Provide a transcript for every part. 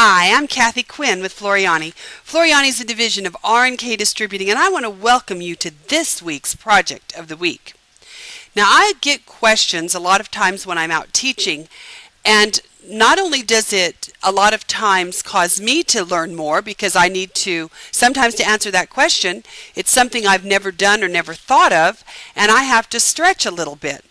Hi, I'm Kathi Quinn with Floriani. Floriani is a division of R&K Distributing, and I want to welcome you to this week's Project of the Week. Now, I get questions a lot of times when I'm out teaching, and not only does it a lot of times cause me to learn more because I need to, sometimes to answer that question, it's something I've never done or never thought of, and I have to stretch a little bit.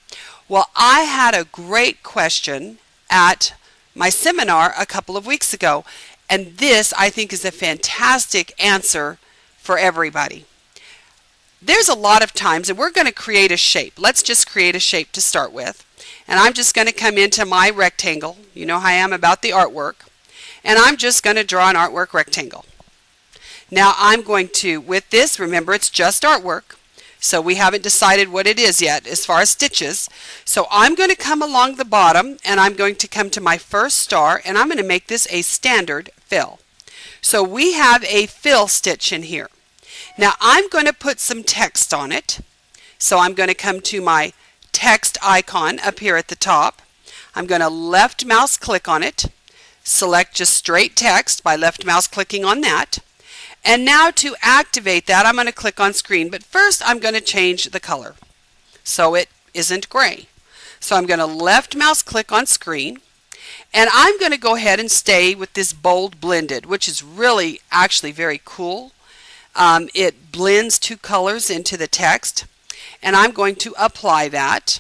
Well, I had a great question at my seminar a couple of weeks ago, and this I think is a fantastic answer for everybody. There's a lot of times, and we're going to create a shape. Let's just create a shape to start with. And I'm just going to come into my rectangle. You know how I am about the artwork. And I'm just going to draw an artwork rectangle. Now I'm going to, with this, remember it's just artwork. So we haven't decided what it is yet as far as stitches. So I'm going to come along the bottom and I'm going to come to my first star and I'm going to make this a standard fill. So we have a fill stitch in here. Now I'm going to put some text on it. So I'm going to come to my text icon up here at the top. I'm going to left mouse click on it. Select just straight text by left mouse clicking on that. And now to activate that, I'm going to click on screen, but first I'm going to change the color so it isn't gray. So I'm going to left mouse click on screen, and I'm going to go ahead and stay with this bold blended, which is really actually very cool. It blends two colors into the text, and I'm going to apply that,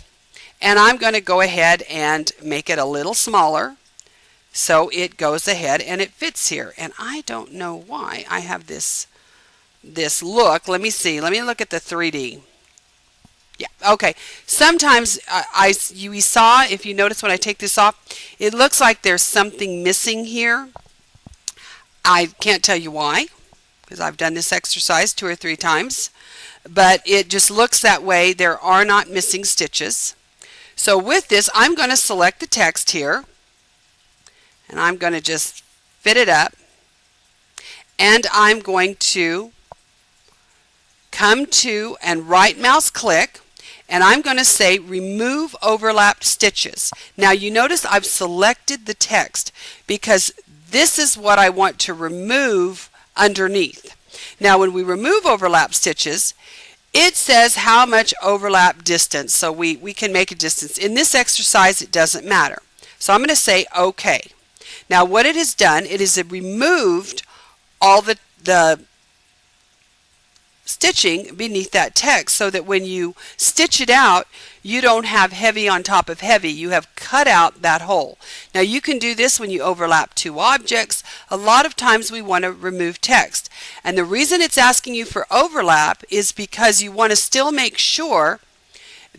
and I'm going to go ahead and make it a little smaller. So it goes ahead and it fits here. And I don't know why I have this look. Let me see. Let me look at the 3D. Yeah, okay. Sometimes you saw, if you notice when I take this off, it looks like there's something missing here. I can't tell you why, because I've done this exercise 2 or 3 times. But it just looks that way. There are not missing stitches. So with this, I'm going to select the text here. And I'm going to just fit it up, and I'm going to come to and right mouse click, and I'm going to say remove overlapped stitches. Now you notice I've selected the text because this is what I want to remove underneath. Now when we remove overlap stitches, it says how much overlap distance, so we can make a distance. In this exercise it doesn't matter. So I'm going to say OK. Now what it has done, it has removed all the stitching beneath that text so that when you stitch it out, you don't have heavy on top of heavy. You have cut out that hole. Now you can do this when you overlap 2 objects. A lot of times we want to remove text. And the reason it's asking you for overlap is because you want to still make sure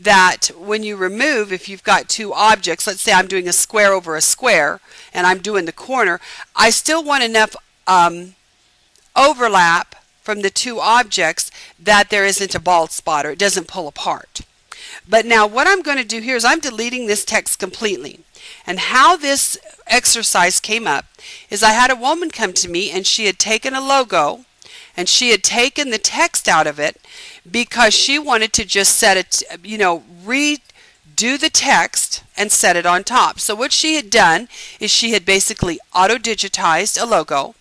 that when you remove, if you've got 2 objects, let's say I'm doing a square over a square and I'm doing the corner, I still want enough overlap from the 2 objects that there isn't a bald spot or it doesn't pull apart. But now what I'm going to do here is I'm deleting this text completely. And how this exercise came up is I had a woman come to me and she had taken a logo and she had taken the text out of it because she wanted to just set it, redo the text and set it on top. So what she had done is she had basically auto-digitized a logo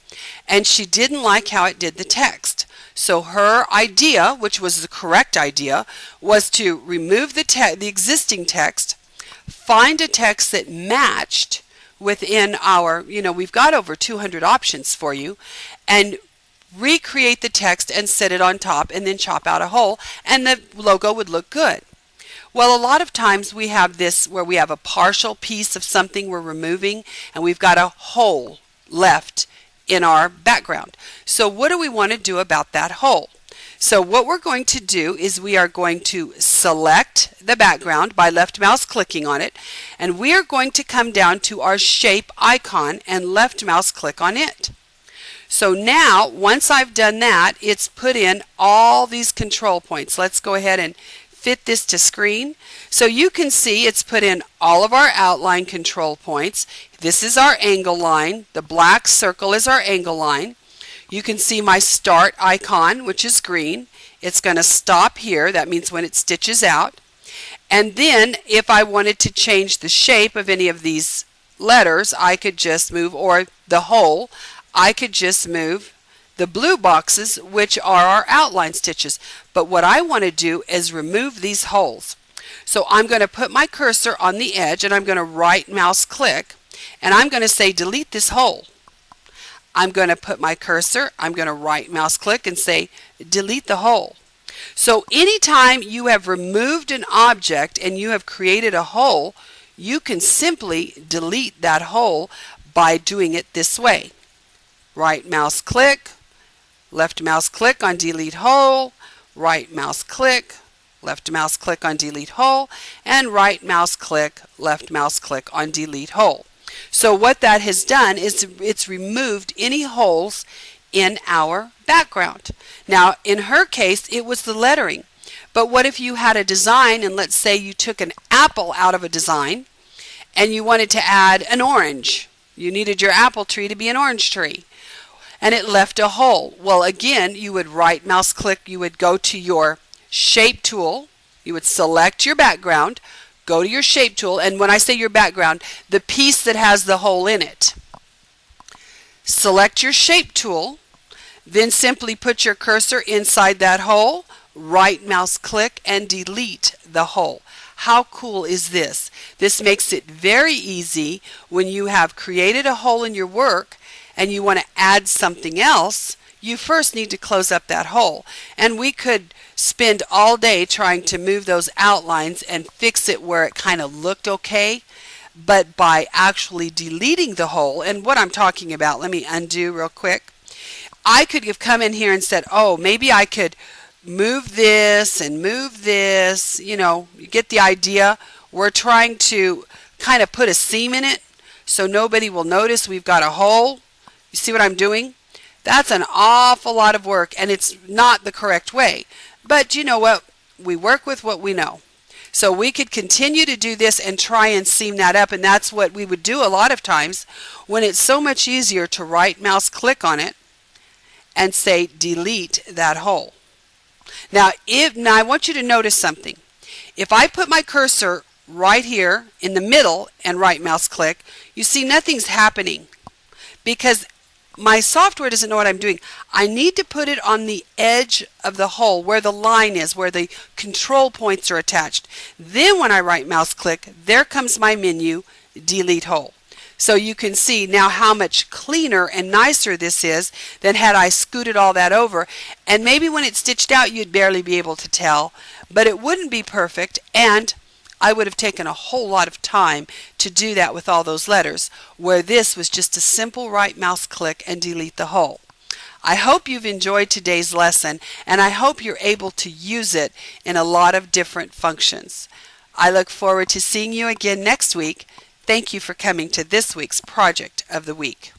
and she didn't like how it did the text. So her idea, which was the correct idea, was to remove the existing text, find a text that matched within our, we've got over 200 options for you, and recreate the text and set it on top and then chop out a hole and the logo would look good. Well, a lot of times we have this where we have a partial piece of something we're removing and we've got a hole left in our background. So what do we want to do about that hole? So what we're going to do is we are going to select the background by left mouse clicking on it, and we are going to come down to our shape icon and left mouse click on it. So now, once I've done that, it's put in all these control points. Let's go ahead and fit this to screen. So you can see it's put in all of our outline control points. This is our angle line. The black circle is our angle line. You can see my start icon, which is green. It's going to stop here. That means when it stitches out. And then if I wanted to change the shape of any of these letters, I could just move, or the whole, I could just move the blue boxes, which are our outline stitches. But what I want to do is remove these holes. So I'm going to put my cursor on the edge, and I'm going to right mouse click, and I'm going to say delete this hole. I'm going to put my cursor, I'm going to right mouse click and say delete the hole. So anytime you have removed an object and you have created a hole, you can simply delete that hole by doing it this way. Right mouse click, left mouse click on delete hole, right mouse click, left mouse click on delete hole, and right mouse click, left mouse click on delete hole. So what that has done is it's removed any holes in our background. Now in her case it was the lettering, but what if you had a design, and let's say you took an apple out of a design and you wanted to add an orange. You needed your apple tree to be an orange tree, and it left a hole. Well, again, you would right mouse click, you would go to your shape tool, you would select your background, go to your shape tool, and when I say your background, the piece that has the hole in it. Select your shape tool, then simply put your cursor inside that hole, right mouse click, and delete the hole. How cool is this? This makes it very easy when you have created a hole in your work and you want to add something else. You first need to close up that hole, and we could spend all day trying to move those outlines and fix it where it kind of looked okay, but by actually deleting the hole, and what I'm talking about, let me undo real quick. I could have come in here and said, oh, maybe I could move this and move this, you know, you get the idea. We're trying to kind of put a seam in it so nobody will notice we've got a hole. You see what I'm doing? That's an awful lot of work, and it's not the correct way. But you know what? We work with what we know. So we could continue to do this and try and seam that up, and that's what we would do a lot of times when it's so much easier to right mouse click on it and say delete that hole. Now I want you to notice something. If I put my cursor right here in the middle and right mouse click, you see nothing's happening because my software doesn't know what I'm doing. I need to put it on the edge of the hole where the line is, where the control points are attached. Then when I right mouse click, there comes my menu, delete hole. So you can see now how much cleaner and nicer this is than had I scooted all that over. And maybe when it's stitched out you'd barely be able to tell, but it wouldn't be perfect, and I would have taken a whole lot of time to do that with all those letters, where this was just a simple right mouse click and delete the hole. I hope you've enjoyed today's lesson, and I hope you're able to use it in a lot of different functions. I look forward to seeing you again next week. Thank you for coming to this week's Project of the Week.